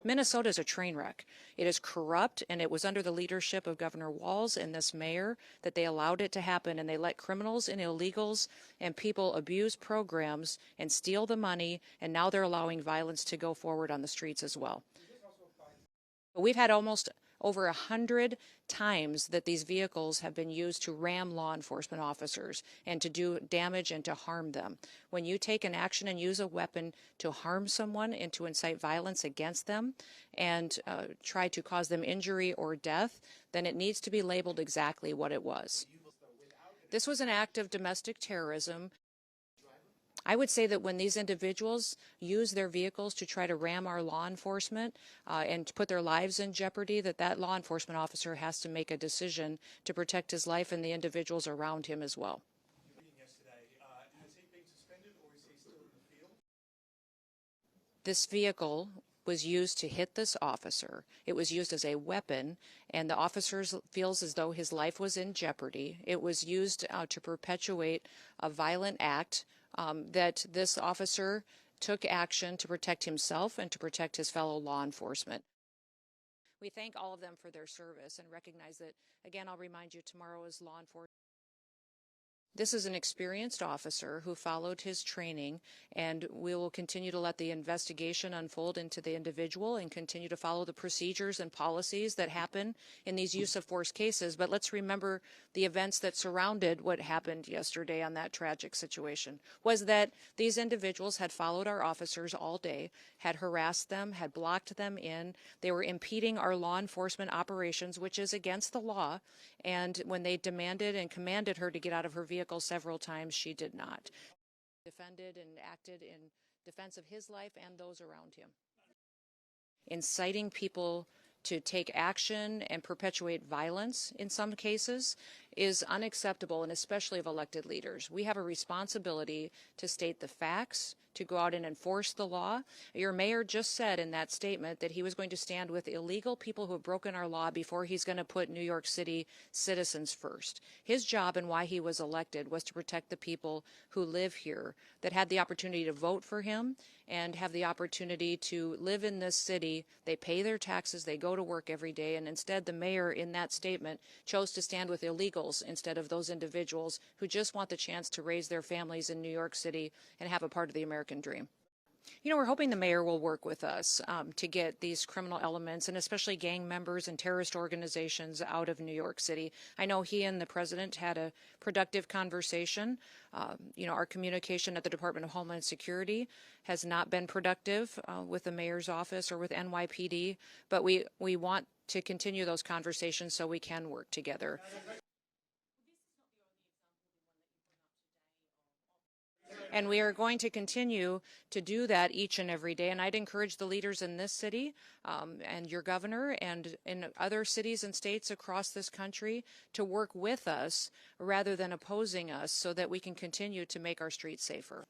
Minnesota is a train wreck. It is corrupt, and it was under the leadership of Governor Walz and this mayor that they allowed it to happen, and they let criminals and illegals and people abuse programs and steal the money, and now they're allowing violence to go forward on the streets as well. We've had almost over 100 times that these vehicles have been used to ram law enforcement officers and to do damage and to harm them. When you take an action and use a weapon to harm someone and to incite violence against them and try to cause them injury or death, then it needs to be labeled exactly what it was. This was an act of domestic terrorism. I would say that when these individuals use their vehicles to try to ram our law enforcement and to put their lives in jeopardy, that law enforcement officer has to make a decision to protect his life and the individuals around him as well. Has he been suspended, or is he still in the field? This vehicle was used to hit this officer. It was used as a weapon, and the officer feels as though his life was in jeopardy. It was used to perpetuate a violent act that this officer took action to protect himself and to protect his fellow law enforcement. We thank all of them for their service and recognize that, again, I'll remind you, tomorrow is law enforcement. This is an experienced officer who followed his training, and we will continue to let the investigation unfold into the individual and continue to follow the procedures and policies that happen in these use of force cases. But let's remember the events that surrounded what happened yesterday on that tragic situation was that these individuals had followed our officers all day, had harassed them, had blocked them in. They were impeding our law enforcement operations, which is against the law. And when they demanded and commanded her to get out of her vehicle several times, she did not. Defended and acted in defense of his life and those around him. Inciting people to take action and perpetuate violence in some cases is unacceptable, and especially of elected leaders. We have a responsibility to state the facts, to go out and enforce the law. Your mayor just said in that statement that he was going to stand with illegal people who have broken our law before he's going to put New York City citizens first. His job and why he was elected was to protect the people who live here, that had the opportunity to vote for him and have the opportunity to live in this city. They pay their taxes, they go to work every day, and instead the mayor in that statement chose to stand with illegals instead of those individuals who just want the chance to raise their families in New York City and have a part of the American dream. You know, we're hoping the mayor will work with us to get these criminal elements and especially gang members and terrorist organizations out of New York City. I know he and the president had a productive conversation. You know, our communication at the Department of Homeland Security has not been productive with the mayor's office or with NYPD, but we want to continue those conversations so we can work together. And we are going to continue to do that each and every day. And I'd encourage the leaders in this city and your governor and in other cities and states across this country to work with us rather than opposing us so that we can continue to make our streets safer.